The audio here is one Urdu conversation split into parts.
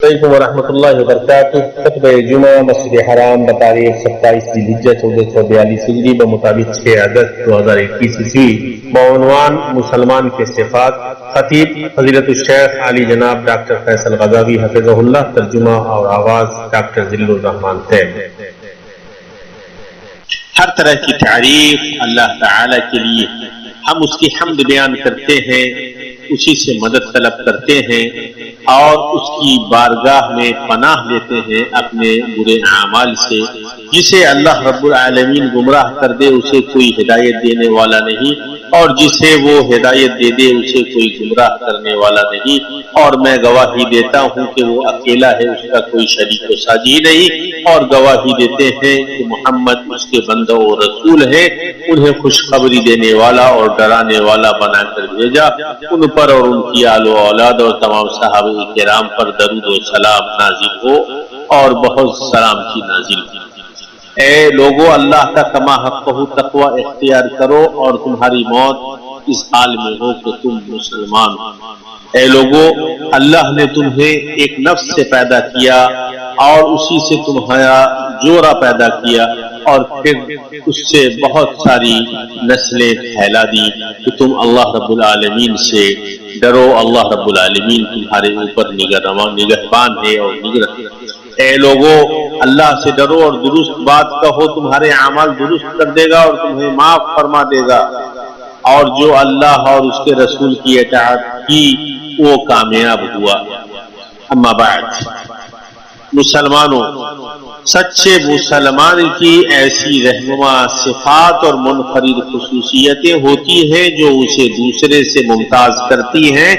علیکم ورحمۃ اللہ وبرکاتہ۔ خطبہ جمعہ مسجد حرام بتاریخ 27 ذی الحجہ 1442 ہجری بمطابق 6 اگست 2021 عیسوی بعنوان مسلمان کے صفات، خطیب فضیلت الشیخ علی جناب ڈاکٹر فیصل غزاوی حفظہ اللہ، ترجمہ اور آواز ڈاکٹر ذل الرحمان طیب۔ ہر طرح کی تعریف اللہ تعالی کے لیے، ہم اس کی حمد بیان کرتے ہیں، اسی سے مدد طلب کرتے ہیں اور اس کی بارگاہ میں پناہ لیتے ہیں اپنے برے اعمال سے۔ جسے اللہ رب العالمین گمراہ کر دے اسے کوئی ہدایت دینے والا نہیں، اور جسے وہ ہدایت دے دے اسے کوئی گمراہ کرنے والا نہیں۔ اور میں گواہی دیتا ہوں کہ وہ اکیلا ہے، اس کا کوئی شریک و ساجی نہیں، اور گواہی دیتے ہیں کہ محمد اس کے بندہ و رسول ہے۔ انہیں خوشخبری دینے والا اور ڈرانے والا بنا کر بھیجا، ان پر اور ان کی آل و اولاد اور تمام صحابہ کرام پر درود و سلام نازل ہو اور بہت سلام کی نازل ہو۔ اے لوگو، اللہ کا کما حق ہو تقوی اختیار کرو اور تمہاری موت اس حال میں ہو کہ تم مسلمان ہو۔ اے لوگو، اللہ نے تمہیں ایک نفس سے پیدا کیا اور اسی سے تمہارا جوڑا پیدا کیا اور پھر اس سے بہت ساری نسلیں پھیلا دی کہ تم اللہ رب العالمین سے ڈرو۔ اللہ رب العالمین تمہارے اوپر نگہبان ہے اور نگران۔ اے لوگو، اللہ سے ڈرو اور درست بات کہو، تمہارے اعمال درست کر دے گا اور تمہیں معاف فرما دے گا، اور جو اللہ اور اس کے رسول کی اطاعت کی وہ کامیاب ہوا۔ اما بعد، مسلمانوں، سچے مسلمان کی ایسی رہنما صفات اور منفرد خصوصیتیں ہوتی ہیں جو اسے دوسرے سے ممتاز کرتی ہیں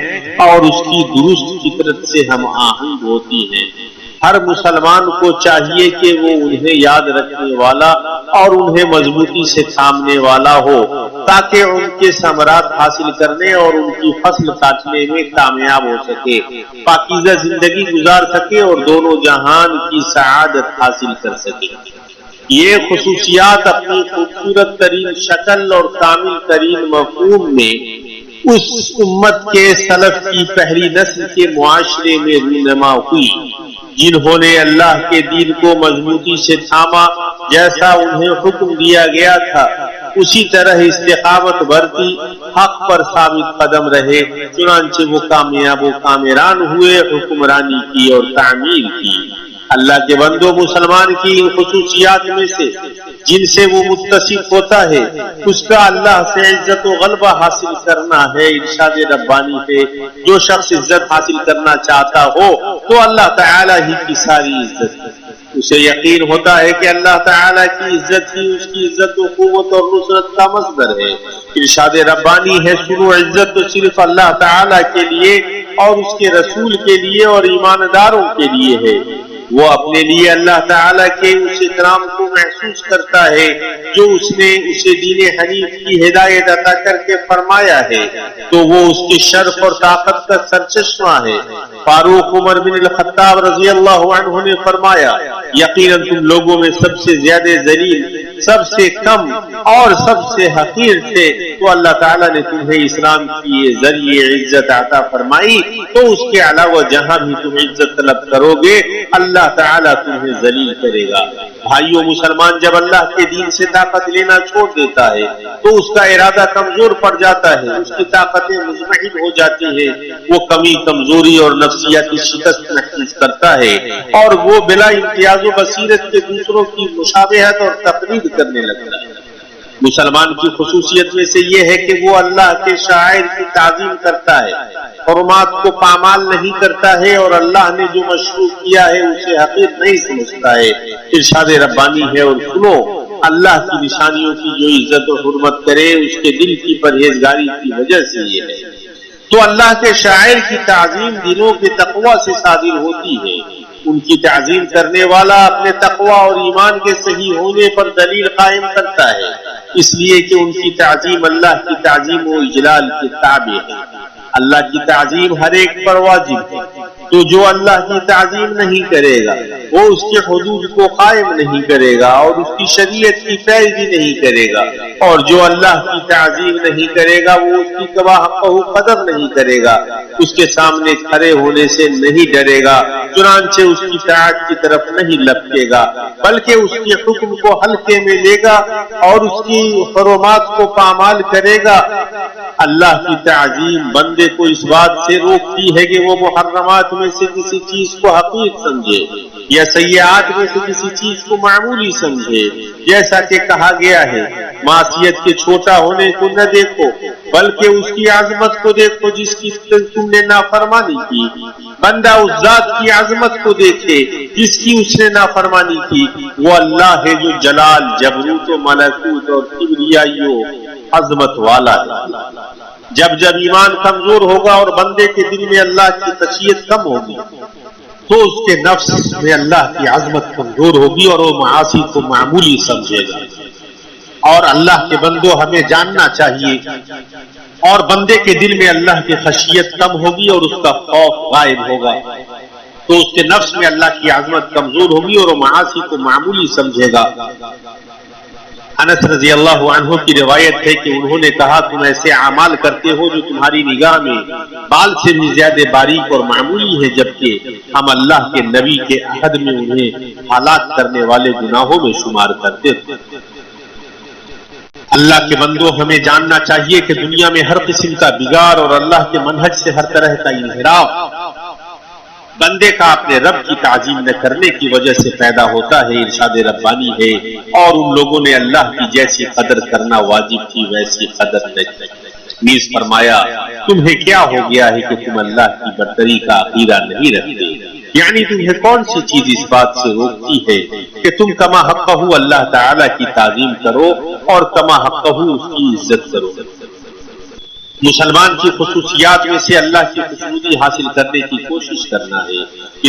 اور اس کی درست فطرت سے ہم آہنگ ہوتی ہیں۔ ہر مسلمان کو چاہیے کہ وہ انہیں یاد رکھنے والا اور انہیں مضبوطی سے تھامنے والا ہو تاکہ ان کے ثمرات حاصل کرنے اور ان کی فصل کاٹنے میں کامیاب ہو سکے، پاکیزہ زندگی گزار سکے اور دونوں جہان کی سعادت حاصل کر سکے۔ یہ خصوصیات اپنی خوبصورت ترین شکل اور کامل ترین مفہوم میں اس امت کے سلف کی پہلی نسل کے معاشرے میں رونما ہوئی جنہوں نے اللہ کے دین کو مضبوطی سے تھاما، جیسا انہیں حکم دیا گیا تھا اسی طرح استقامت برتی، حق پر ثابت قدم رہے، چنانچہ وہ کامیاب و کامران ہوئے، حکمرانی کی اور تعمیر کی۔ اللہ کے بندو، مسلمان کی ان خصوصیات میں سے جن سے وہ متصف ہوتا ہے اس کا اللہ سے عزت و غلبہ حاصل کرنا ہے۔ ارشاد ربانی ہے، جو شخص عزت حاصل کرنا چاہتا ہو تو اللہ تعالی ہی کی ساری عزت ہے۔ اسے یقین ہوتا ہے کہ اللہ تعالی کی عزت ہی اس کی عزت و قوت اور نصرت کا مصدر ہے۔ ارشاد ربانی ہے، سنو، عزت تو صرف اللہ تعالی کے لیے اور اس کے رسول کے لیے اور ایمانداروں کے لیے ہے۔ وہ اپنے لیے اللہ تعالیٰ کے اس اکرام کو محسوس کرتا ہے جو اس نے اسے دین حنیف کی ہدایت عطا کر کے فرمایا ہے، تو وہ اس کے شرف اور طاقت کا سرچشمہ ہے۔ فاروق عمر بن الخطاب رضی اللہ عنہ نے فرمایا، یقیناً تم لوگوں میں سب سے زیادہ ذلیل، سب سے کم اور سب سے حقیر تھے، تو اللہ تعالیٰ نے تمہیں اسلام کی ذریعے عزت عطا فرمائی، تو اس کے علاوہ جہاں بھی تم عزت طلب کرو گے اللہ تعالیٰ تمہیں ذلیل کرے گا۔ بھائیو، مسلمان جب اللہ کے دین سے طاقت لینا چھوڑ دیتا ہے تو اس کا ارادہ کمزور پڑ جاتا ہے، اس کی طاقتیں مضمحل ہو جاتی ہیں، وہ کمی، کمزوری اور نفسیاتی شکست محسوس کرتا ہے اور وہ بلا امتیاز و بصیرت کے دوسروں کی مشابہت اور تقلید کرنے لگتا ہے۔ مسلمان کی خصوصیت میں سے یہ ہے کہ وہ اللہ کے شاعر کی تعظیم کرتا ہے، حرمات کو پامال نہیں کرتا ہے اور اللہ نے جو مشروع کیا ہے اسے حقیر نہیں سمجھتا ہے۔ ارشاد ربانی ہے، اور سنو، اللہ کی نشانیوں کی جو عزت و حرمت کرے اس کے دل کی پرہیزگاری کی وجہ سے یہ ہے۔ تو اللہ کے شاعر کی تعظیم دلوں کے تقوی سے صادر ہوتی ہے۔ ان کی تعظیم کرنے والا اپنے تقوی اور ایمان کے صحیح ہونے پر دلیل قائم کرتا ہے، اس لیے کہ ان کی تعظیم اللہ کی تعظیم و اجلال کے تابع ہے۔ اللہ کی تعظیم ہر ایک پر واجب ہے، تو جو اللہ کی تعظیم نہیں کرے گا وہ اس کے حدود کو قائم نہیں کرے گا اور اس کی شریعت کی پیروی نہیں کرے گا، اور جو اللہ کی تعظیم نہیں کرے گا وہ اس کی حق و قدر نہیں کرے گا۔ اس کے سامنے کھڑے ہونے سے نہیں ڈرے گا، چنانچہ اس کی اطاعت کی طرف نہیں لپکے گا، بلکہ اس کے حکم کو ہلکے میں لے گا اور اس کی حرمات کو پامال کرے گا۔ اللہ کی تعظیم بندے کو اس بات سے روکتی ہے کہ وہ محرمات میں سے کسی چیز کو حقیر سمجھے یا سیئات میں سے کسی چیز کو معمولی سمجھے، جیسا کہ کہا گیا ہے معصیت کے چھوٹا ہونے کو نہ دیکھو بلکہ اس کی عظمت کو دیکھو جس کی تم نے نافرمانی کی۔ بندہ اس ذات کی عظمت کو دیکھے جس کی اس نے نافرمانی کی، وہ اللہ ہے جو جلال، جبروت و ملکوت اور کبریائی و عظمت والا ہے۔ جب جب ایمان کمزور ہوگا اور بندے کے دل میں اللہ کی خشیت کم ہوگی تو اس کے نفس میں اللہ کی عظمت کمزور ہوگی اور وہ معاصی کو معمولی سمجھے گا۔ اور اللہ کے بندوں ہمیں جاننا چاہیے، اور بندے کے دل میں اللہ کی خشیت کم ہوگی اور اس کا خوف غائب ہوگا تو اس کے نفس میں اللہ کی عظمت کمزور ہوگی اور وہ معاصی کو معمولی سمجھے گا۔ انس رضی اللہ عنہ کی روایت ہے کہ انہوں نے کہا تم ایسے اعمال کرتے ہو جو تمہاری نگاہ میں بال سے بھی زیادہ باریک اور معمولی ہے، جبکہ ہم اللہ کے نبی کے عہد میں انہیں ہلاک کرنے والے گناہوں میں شمار کرتے تھے۔ اللہ کے بندوں ہمیں جاننا چاہیے کہ دنیا میں ہر قسم کا بگاڑ اور اللہ کے منہج سے ہر طرح کا انحراف بندے کا اپنے رب کی تعظیم نہ کرنے کی وجہ سے پیدا ہوتا ہے۔ ارشاد ربانی ہے اور ان لوگوں نے اللہ کی جیسی قدر کرنا واجب تھی ویسی قدر نہ کی۔ نیز فرمایا تمہیں کیا ہو گیا ہے کہ تم اللہ کی برتری کا عقیدہ نہیں رکھتے، یعنی تمہیں کون سی چیز اس بات سے روکتی ہے کہ تم کما حقہ اللہ تعالی کی تعظیم کرو اور کما حقہ اس کی عزت کرو۔ مسلمان کی خصوصیات میں سے اللہ کی خوشنودی حاصل کرنے کی کوشش کرنا ہے۔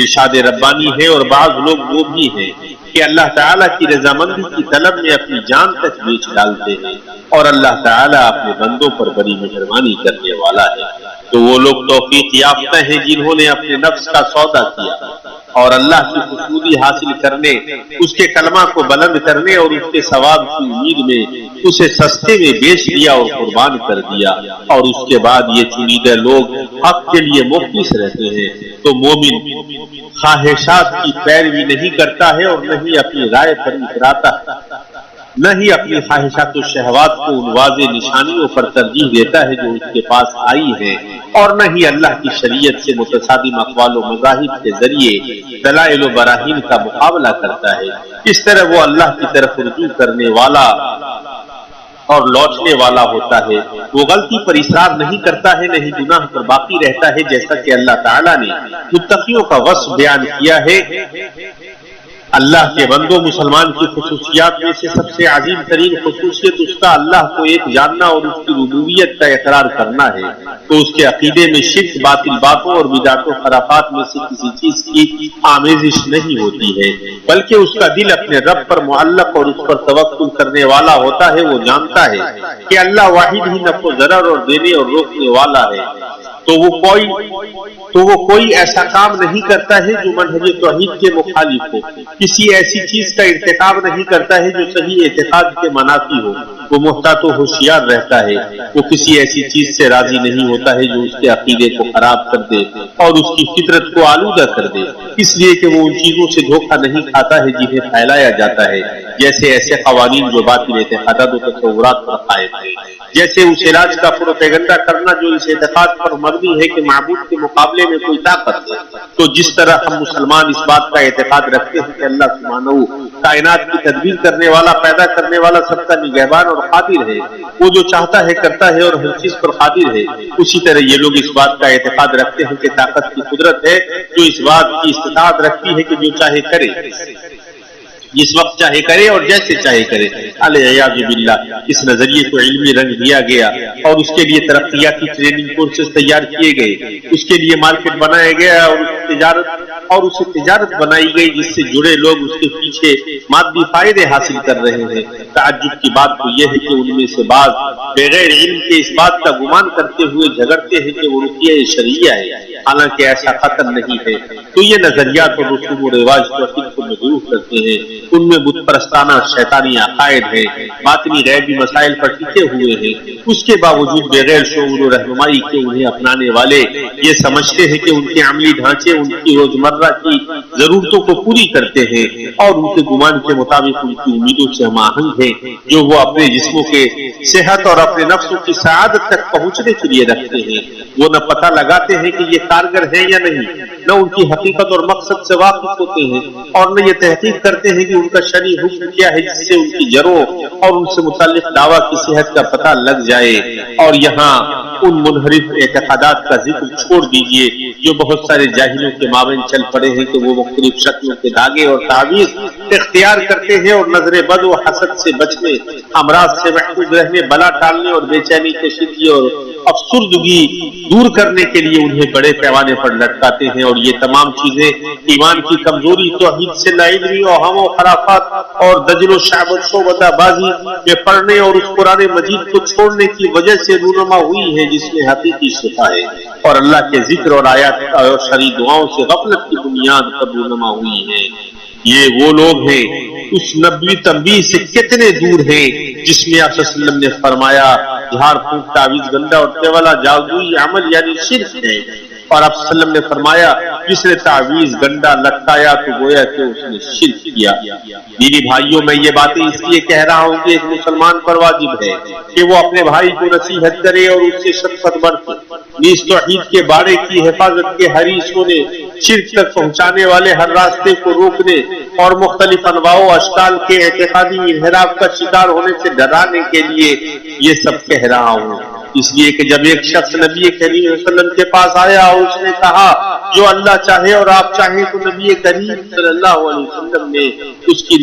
ارشاد ربانی ہے اور بعض لوگ وہ بھی ہیں کہ اللہ تعالیٰ کی رضامندی کی طلب میں اپنی جان تک بیچ ڈالتے ہیں، اور اللہ تعالیٰ اپنے بندوں پر بڑی مہربانی کرنے والا ہے۔ تو وہ لوگ توفیق یافتہ ہیں جنہوں نے اپنے نفس کا سودا کیا اور اللہ کی خوشنودی حاصل کرنے، اس کے کلمہ کو بلند کرنے اور اس کے ثواب کی امید میں اسے سستے میں بیچ دیا اور قربان کر دیا، اور اس کے بعد یہ چنیدہ لوگ حق کے لیے مخلص رہتے ہیں۔ تو مومن خواہشات کی پیروی نہیں کرتا ہے اور نہ ہی اپنی رائے پر اتراتا ہے، نہ ہی اپنی خواہشات و شہوات کو ان واضح نشانیوں پر ترجیح دیتا ہے جو اس کے پاس آئی ہے، اور نہ ہی اللہ کی شریعت سے متصادم اقوال و مذاہب کے ذریعے دلائل و براہین کا مقابلہ کرتا ہے۔ اس طرح وہ اللہ کی طرف رجوع کرنے والا اور لوٹنے والا ہوتا ہے۔ وہ غلطی پر اصرار نہیں کرتا ہے، نہ ہی گناہ پر باقی رہتا ہے، جیسا کہ اللہ تعالیٰ نے متقیوں کا وصف بیان کیا ہے۔ اللہ کے بندوں، مسلمان کی خصوصیات میں سے سب سے عظیم ترین خصوصیت اس کا اللہ کو ایک جاننا اور اس کی ربوبیت کا اقرار کرنا ہے۔ تو اس کے عقیدے میں شرک، باطل باتوں اور بدعت و خرافات میں سے کسی چیز کی آمیزش نہیں ہوتی ہے، بلکہ اس کا دل اپنے رب پر معلق اور اس پر توکل کرنے والا ہوتا ہے۔ وہ جانتا ہے کہ اللہ واحد ہی نفع و ضرر اور دینے اور روکنے والا ہے، تو وہ کوئی ایسا کام نہیں کرتا ہے جو منہج توحید کے مخالف ہو، کسی ایسی چیز کا ارتکاب نہیں کرتا ہے جو صحیح اعتقاد کے منافی ہو۔ وہ محتاط و ہوشیار رہتا ہے، وہ کسی ایسی چیز سے راضی نہیں ہوتا ہے جو اس کے عقیدے کو خراب کر دے اور اس کی فطرت کو آلودہ کر دے، اس لیے کہ وہ ان چیزوں سے دھوکہ نہیں کھاتا ہے جنہیں پھیلایا جاتا ہے، جیسے ایسے قوانین جو باطل اعتقادات و تصورات پر قائم ہیں، جیسے اس علاج کا پروپیگنڈا کرنا جو اس اعتقاد پر مبنی ہے کہ معبود کے مقابلے میں کوئی طاقت ہے۔ تو جس طرح ہم مسلمان اس بات کا اعتقاد رکھتے ہیں کہ اللہ سبحانہ کائنات کی تدبیر کرنے والا، پیدا کرنے والا، سب کا نگہبان اور قادر ہے، وہ جو چاہتا ہے کرتا ہے اور ہر چیز پر قادر ہے، اسی طرح یہ لوگ اس بات کا اعتقاد رکھتے ہیں کہ طاقت کی قدرت ہے جو اس بات کی استطاعت رکھتی ہے کہ جو چاہے کرے، جس وقت چاہے کرے اور جیسے چاہے کرے۔ العیاذ باللہ، اس نظریے کو علمی رنگ دیا گیا اور اس کے لیے ترقیاتی ٹریننگ کورسز تیار کیے گئے، اس کے لیے مارکیٹ بنایا گیا اور اسے تجارت بنائی گئی، جس سے جڑے لوگ اس کے پیچھے مادی فائدے حاصل کر رہے ہیں۔ تعجب کی بات تو یہ ہے کہ ان میں سے بعض بغیر علم کے اس بات کا گمان کرتے ہوئے جھگڑتے ہیں کہ وہ رقیہ شرعیہ ہے، حالانکہ ایسا قطعاً نہیں ہے۔ تو یہ نظریات اور رسوم و رواج توحید کو مجروح کرتے ہیں، ان میں بت پرستانہ شیطانی عقائد ہیں، باطنی غیبی مسائل پر ٹکے ہوئے ہیں، اس کے باوجود بغیر شعور و رہنمائی کے انہیں اپنانے والے یہ سمجھتے ہیں کہ ان کے عملی ڈھانچے ان کی روزمرہ کی ضرورتوں کو پوری کرتے ہیں اور ان کے گمان کے مطابق ان کی امیدوں سے ہم آہنگ ہیں جو وہ اپنے جسموں کے صحت اور اپنے نفسوں کی سعادت تک پہنچنے کے لیے رکھتے ہیں۔ وہ نہ پتہ لگاتے ہیں کہ یہ کارگر ہے یا نہیں، نہ ان کی حقیقت اور مقصد سے واقف ہوتے ہیں، اور نہ یہ تحقیق کرتے ہیں کہ ان کا شرعی حکم کیا ہے جس سے ان کی جڑوں اور ان سے متعلق دعویٰ کی صحت کا پتہ لگ جائے۔ اور یہاں ان منحرف اعتقادات کا ذکر چھوڑ دیجئے جو بہت سارے جاہلوں کے مابین چل پڑے ہیں کہ وہ مختلف شکلوں کے دھاگے اور تعویذ اختیار کرتے ہیں اور نظر بد و حسد سے بچنے، امراض سے محفوظ رہنے، بلا ٹالنے اور بے چینی کشیدگی اور افسردگی دور کرنے کے لیے انہیں بڑے پیمانے پر لٹکاتے ہیں۔ اور یہ تمام چیزیں ایمان کی کمزوری، توحید سے لاعلمی، اوہام و خرافات اور دجل و شعبدہ بازی میں پڑھنے اور اس قرآن مجید کو چھوڑنے کی وجہ سے رونما ہوئی ہے جس میں حقیقی شفا ہے، اور اللہ کے ذکر اور آیات اور شرعی دعاؤں سے غفلت کی بنیاد پر رونما ہوئی ہے۔ یہ وہ لوگ ہیں اس نبوی تنبیہ سے کتنے دور ہیں جس میں آپ صلی اللہ علیہ وسلم نے فرمایا جھاڑ پھونک، تعویذ گنڈا اور تیولا جادوئی عمل یعنی شرک ہے، اور آپ صلی اللہ علیہ وسلم نے فرمایا جس نے تعویذ گنڈا لٹکایا تو گویا کہ اس نے شرک کیا۔ دینی بھائیوں، میں یہ باتیں اس لیے کہہ رہا ہوں کہ ایک مسلمان پر واجب ہے کہ وہ اپنے بھائی کو نصیحت کرے اور اس سے شفقت برتے، نیز توحید کے باڑے کی حفاظت کے حریص ہونے، شرک تک پہنچانے والے ہر راستے کو روکنے اور مختلف انواع و اشکال کے اعتقادی انحراف کا شکار ہونے سے ڈرانے کے لیے یہ سب کہہ رہا ہوں۔ اس لیے کہ جب ایک شخص نبی کریم صلی اللہ علیہ وسلم کے پاس آیا اور اس نے کہا جو اللہ چاہے اور آپ چاہیں، تو نبی کریم صلی اللہ علیہ وسلم نے اس کی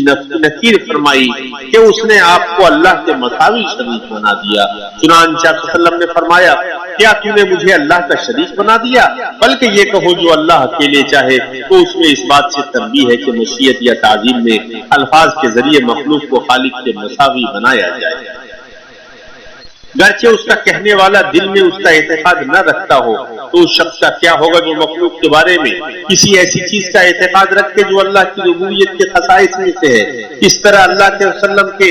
نکیر فرمائی کہ اس نے آپ کو اللہ کے مساوی شریک بنا دیا۔ چنانچہ صلی اللہ علیہ وسلم نے فرمایا کیا تو نے مجھے اللہ کا شریک بنا دیا؟ بلکہ یہ کہو جو اللہ اکیلے چاہے۔ تو اس میں اس بات سے تنبیہ ہے کہ مشیت یا تعظیم میں الفاظ کے ذریعے مخلوق کو خالق کے مساوی بنایا جائے، گرچہ اس کا کہنے والا دل میں اس کا اعتقاد نہ رکھتا ہو۔ تو اس شخص کا کیا ہوگا جو مخلوق کے بارے میں کسی ایسی چیز کا اعتقاد رکھے جو اللہ کی ربوبیت کے خصائص میں سے ہے؟ اس طرح اللہ کے وسلم کے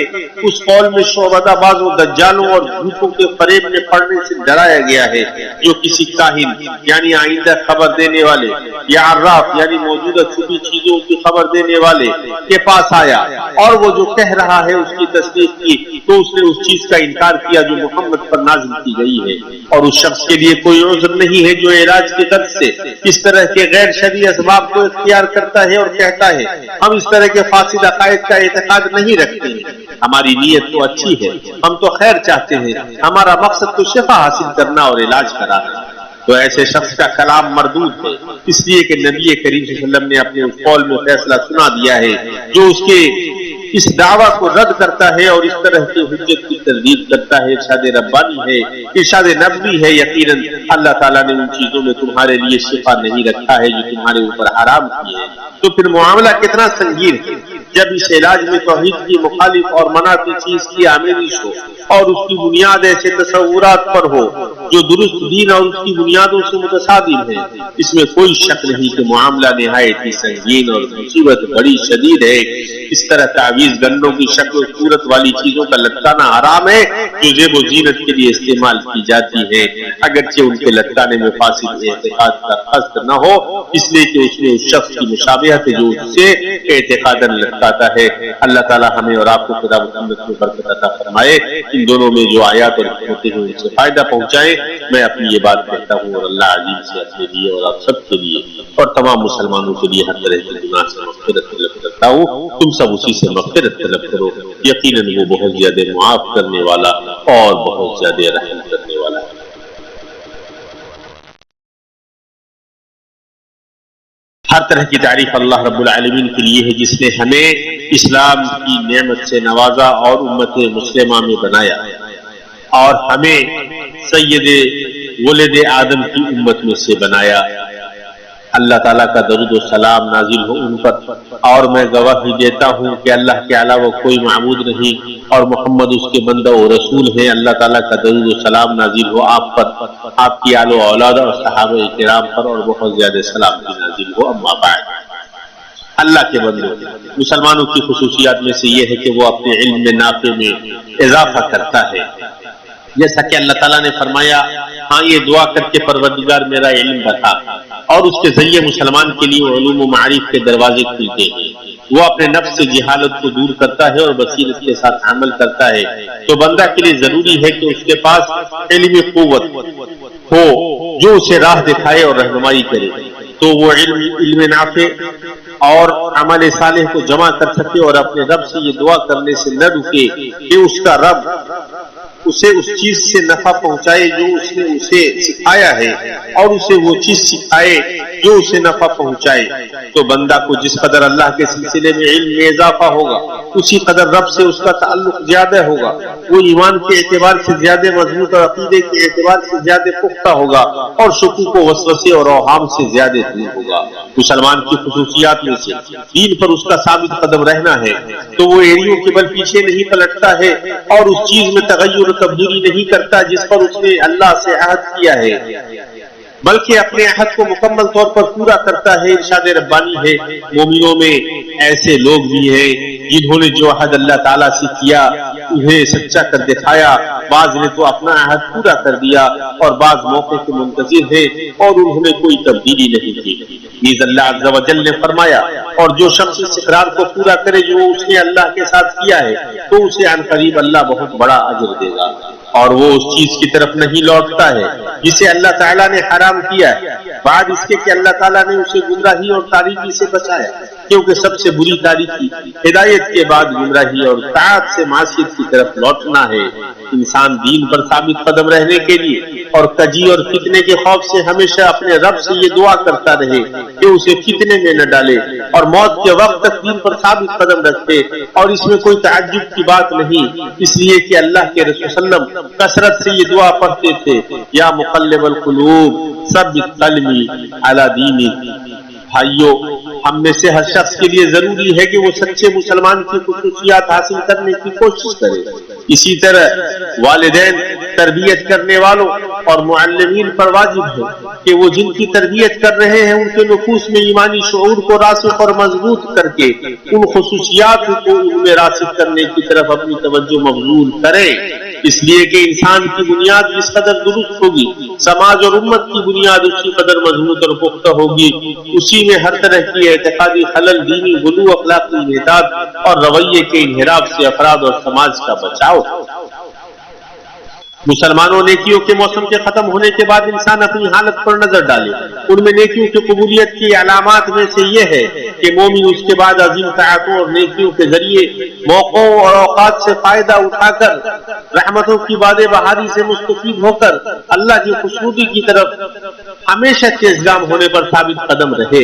اس قول میں شعبدہ باز و دجالوں اور جھوٹوں کے فریب میں پڑنے سے ڈرایا گیا ہے جو کسی کاہن یعنی آئندہ خبر دینے والے یا عراف یعنی موجودہ چھپی چیزوں کی خبر دینے والے کے پاس آیا اور وہ جو کہہ رہا ہے اس کی تصدیق کی، تو اس نے اس چیز کا انکار کیا جو محمد پر نازل کی گئی ہے، اور اس شخص کے لیے کوئی عذر نہیں ہے جو علاج کی غرض سے اس طرح کے غیر شرعی اسباب کو اختیار کرتا ہے اور کہتا ہے ہم اس طرح کے فاسد عقائد کا اعتقاد نہیں رکھتے ہیں، ہماری نیت تو اچھی ہے، ہم تو خیر چاہتے ہیں، ہمارا مقصد تو شفا حاصل کرنا اور علاج کرانا۔ تو ایسے شخص کا کلام مردود ہے، اس لیے کہ نبی کریم صلی اللہ علیہ وسلم نے اپنے اس قول میں فیصلہ سنا دیا ہے جو اس کے اس دعویٰ کو رد کرتا ہے اور اس طرح کی حجت کی تردید کرتا ہے۔ ارشاد ربانی ہے، ارشاد نبوی ہے، یقیناً اللہ تعالیٰ نے ان چیزوں میں تمہارے لیے شفا نہیں رکھا ہے جو تمہارے اوپر حرام کی ہے۔ تو پھر معاملہ کتنا سنگین ہے جب اس علاج میں توحید کی مخالف اور منافی چیز کی آمیزش ہو اور اس کی بنیاد ایسے تصورات پر ہو جو درست دین اور اس کی بنیادوں سے متصادم ہے۔ اس میں کوئی شک نہیں کہ معاملہ نہایت ہی سنگین اور مصیبت بڑی شدید ہے۔ اس طرح تعویذ گنڈوں کی شکل و صورت والی چیزوں کا لٹکانا حرام ہے جو زیب و زینت کے لیے استعمال کی جاتی ہے، اگرچہ ان کے لٹکانے میں فاسد اعتقاد کا قصد نہ ہو، اس لیے کہ اس میں اس شخص کی مشابہت ہے جو اس سے اعتقاداً لٹکاتا ہے۔ اللہ تعالی ہمیں اور آپ کو کتاب و سنت میں برکت عطا فرمائے، ان دونوں میں جو آیات اور حکمتیں ہیں ان سے فائدہ پہنچائے۔ میں اپنی یہ بات کہتا ہوں اور اللہ عزیز سے اپنے لیے اور آپ سب کے لیے اور تمام مسلمانوں کے لیے ہر طرح کے گناہ سے مغفرت طلب کرتا ہوں۔ تم سب اسی سے مغفرت طلب کرو، یقیناً وہ بہت زیادہ معاف کرنے والا اور بہت زیادہ رحم کرنے والا ہے۔ ہر طرح کی تعریف اللہ رب العالمین کے لیے ہے جس نے ہمیں اسلام کی نعمت سے نوازا اور امت مسلمہ میں بنایا اور ہمیں سید ولد آدم کی امت میں سے بنایا۔ اللہ تعالیٰ کا درود و سلام نازل ہو ان پر، اور میں گواہی دیتا ہوں کہ اللہ کے علاوہ کوئی معبود نہیں اور محمد اس کے بندہ و رسول ہیں۔ اللہ تعالیٰ کا درود و سلام نازل ہو آپ پر، آپ کی آل و اولاد اور صحابہ کرام پر، اور بہت زیادہ سلام بھی نازل ہو۔ اما بعد، اللہ کے بندوں، مسلمانوں کی خصوصیات میں سے یہ ہے کہ وہ اپنے علم نافع میں اضافہ کرتا ہے جیسا کہ اللہ تعالیٰ نے فرمایا ہاں یہ دعا کر کے پروردگار میرا علم بتا، اور اس کے ذریعے مسلمان کے لیے علوم و معارف کے دروازے کھلتے ہیں، وہ اپنے نفس سے جہالت کو دور کرتا ہے اور بصیرت کے ساتھ عمل کرتا ہے۔ تو بندہ کے لیے ضروری ہے کہ اس کے پاس علمی قوت ہو جو اسے راہ دکھائے اور رہنمائی کرے، تو وہ علم نافع اور عمل صالح کو جمع کر سکے اور اپنے رب سے یہ دعا کرنے سے نہ رکے کہ اس کا رب اسے اس چیز سے نفع پہنچائے جو اس نے اسے سکھایا ہے، اور اسے وہ چیز سکھائے جو اسے نفع پہنچائے۔ تو بندہ کو جس قدر اللہ کے سلسلے میں علم میں اضافہ ہوگا اسی قدر رب سے اس کا تعلق زیادہ ہوگا، وہ ایمان کے اعتبار سے زیادہ مضبوط اور عقیدے کے اعتبار سے زیادہ پختہ ہوگا، اور شکوک و وسوسے اور اوہام سے زیادہ دور ہوگا۔ مسلمان کی خصوصیات میں سے دین پر اس کا ثابت قدم رہنا ہے، تو وہ ایڑیوں کے بل پیچھے نہیں پلٹتا ہے اور اس چیز میں تغیر تبدیلی نہیں کرتا جس پر اس نے اللہ سے عہد کیا ہے، بلکہ اپنے عہد کو مکمل طور پر پورا کرتا ہے۔ ارشاد ربانی ہے مومنوں میں ایسے لوگ بھی ہیں جنہوں نے جو عہد اللہ تعالیٰ سے کیا انہیں سچا کر دکھایا، بعض نے تو اپنا عہد پورا کر دیا اور بعض موقع کے منتظر ہیں اور انہوں نے کوئی تبدیلی نہیں کی۔ نیز اللہ عز و جل نے فرمایا اور جو شخص اس اقرار کو پورا کرے جو اس نے اللہ کے ساتھ کیا ہے تو اسے عن قریب اللہ بہت بڑا اجر دے گا، اور وہ اس چیز کی طرف نہیں لوٹتا ہے جسے اللہ تعالیٰ نے حرام کیا ہے، بعد اس کے کہ اللہ تعالیٰ نے اسے گمراہی اور تاریکی سے بچایا، کیونکہ سب سے بری تاریکی ہدایت کے بعد گمراہی اور طاعت سے معصیت کی طرف لوٹنا ہے۔ انسان دین پر ثابت قدم رہنے کے لیے اور کجی اور فتنے کے خوف سے ہمیشہ اپنے رب سے یہ دعا کرتا رہے کہ اسے فتنے میں نہ ڈالے، اور موت کے وقت تک دین پر ثابت قدم رکھے، اور اس میں کوئی تعجب کی بات نہیں، اس لیے کہ اللہ کے رسول صلی اللہ علیہ وسلم کثرت سے یہ دعا پڑھتے تھے، یا مقلب القلوب ثبت قلبی علی دینک۔ بھائیو، ہم میں سے ہر شخص کے لیے ضروری ہے کہ وہ سچے مسلمان کی خصوصیات حاصل کرنے کی کوشش کرے۔ اسی طرح والدین، تربیت کرنے والوں اور معلمین پر واجب ہے کہ وہ جن کی تربیت کر رہے ہیں ان کے نفوس میں ایمانی شعور کو راسخ اور مضبوط کر کے ان خصوصیات کو ان میں راسخ کرنے کی طرف اپنی توجہ مبذول کریں، اس لیے کہ انسان کی بنیاد جس قدر درست ہوگی سماج اور امت کی بنیاد اسی قدر مضبوط اور پختہ ہوگی۔ اسی میں ہر طرح کی اعتقادی خلل، دینی غلو، اخلاقی انحطاط اور رویے کے انحراف سے افراد اور سماج کا بچاؤ۔ مسلمانوں، نیکیوں کے موسم کے ختم ہونے کے بعد انسان اپنی حالت پر نظر ڈالے، ان میں نیکیوں کی قبولیت کی علامات میں سے یہ ہے کہ مومن اس کے بعد عظیم طاعتوں اور نیکیوں کے ذریعے موقعوں اور اوقات سے فائدہ اٹھا کر رحمتوں کی باد بہاری سے مستفید ہو کر اللہ کی خوشنودی کی طرف ہمیشہ تیزگام ہونے پر ثابت قدم رہے۔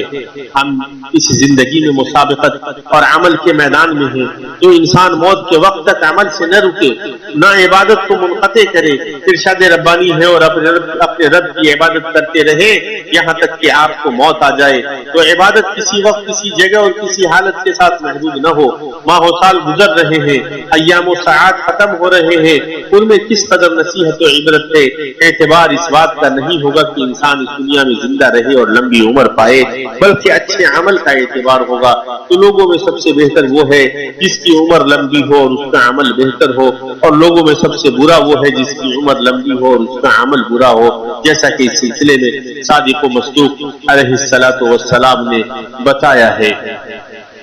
ہم اس زندگی میں مسابقت اور عمل کے میدان میں ہیں، جو انسان موت کے وقت تک عمل سے نہ رکے، نہ عبادت کو منقطع کرے، ارشاد ربانی ہے اور اپنے رب کی عبادت کرتے رہے یہاں تک کہ آپ کو موت آ جائے۔ تو عبادت کسی وقت، کسی جگہ اور کسی حالت کے ساتھ محدود نہ ہو۔ ماہ و سال گزر رہے ہیں، ایام و ساعات ختم ہو رہے ہیں، ان میں کس قدر نصیحت و عبرت ہے۔ اعتبار اس بات کا نہیں ہوگا کہ انسان اس دنیا میں زندہ رہے اور لمبی عمر پائے، بلکہ اچھے عمل کا اعتبار ہوگا۔ تو لوگوں میں سب سے بہتر وہ ہے جس کی عمر لمبی ہو اور اس کا عمل بہتر ہو، اور لوگوں میں سب سے برا وہ ہے جس کی عمر لمبی ہو اور اس کا عمل برا ہو، جیسا کہ اس سلسلے میں صادق و مصدوق علیہ الصلوۃ والسلام نے بتایا ہے۔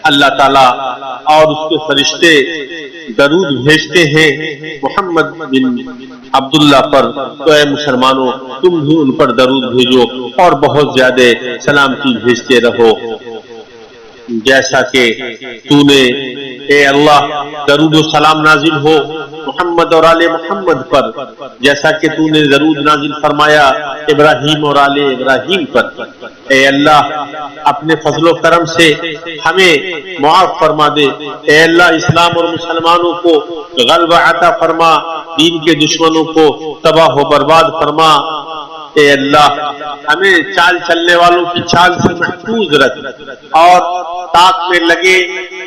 اللہ تعالیٰ اور اس کے فرشتے درود بھیجتے ہیں محمد بن عبداللہ پر، تو اے مسلمانوں تم بھی ان پر درود بھیجو اور بہت زیادہ سلامتی بھیجتے رہو، جیسا کہ تو نے اے اللہ درود و سلام نازل ہو محمد اور آل محمد پر، جیسا کہ تو نے درود نازل فرمایا ابراہیم اور آل ابراہیم پر۔ اے اللہ اپنے فضل و کرم سے ہمیں معاف فرما دے، اے اللہ اسلام اور مسلمانوں کو غلبہ عطا فرما، دین کے دشمنوں کو تباہ و برباد فرما۔ اے اللہ ہمیں چال چلنے والوں کی چال سے محفوظ رکھ، اور تاک میں لگے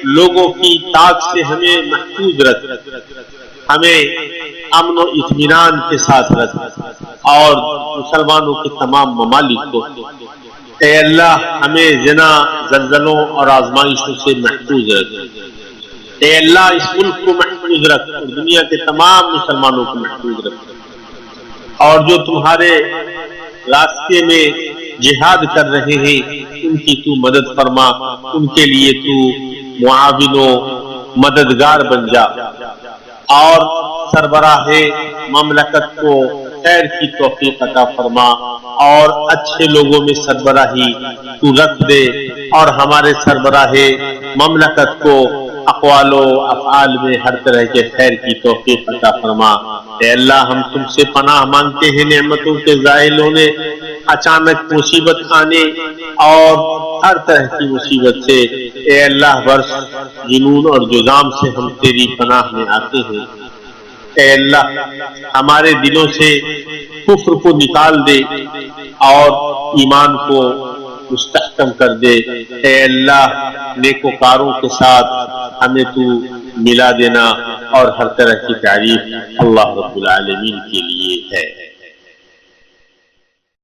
لوگوں کی تاک سے ہمیں محفوظ رکھ، ہمیں امن و اطمینان کے ساتھ رکھ، اور مسلمانوں کے تمام ممالک کو اے اللہ ہمیں زنا، زلزلوں اور آزمائشوں سے محفوظ رکھ۔ اے اللہ اس ملک کو محفوظ رکھ اور دنیا کے تمام مسلمانوں کو محفوظ رکھ۔ اور جو تمہارے راستے میں جہاد کر رہے ہیں ان کی تو مدد فرما، ان کے لیے تو معاون و مددگار بن جا، اور سربراہ مملکت کو خیر کی توفیق عطا فرما اور اچھے لوگوں میں سربراہی تو رکھ دے، اور ہمارے سربراہ مملکت کو اقوال و افعال میں ہر طرح کے خیر کی توفیق عطا فرما۔ اے اللہ ہم تم سے پناہ مانگتے ہیں نعمتوں کے زائل ہونے، اچانک مصیبت آنے اور ہر طرح کی مصیبت سے۔ اے اللہ برس جنون اور جذام سے ہم تیری پناہ میں آتے ہیں۔ اے اللہ ہمارے دلوں سے کفر کو نکال دے اور ایمان کو مستحکم کر دے۔ اے اللہ نیکوکاروں کے ساتھ ہمیں تو ملا دینا، اور ہر طرح کی تعریف اللہ رب العالمین کے لیے ہے۔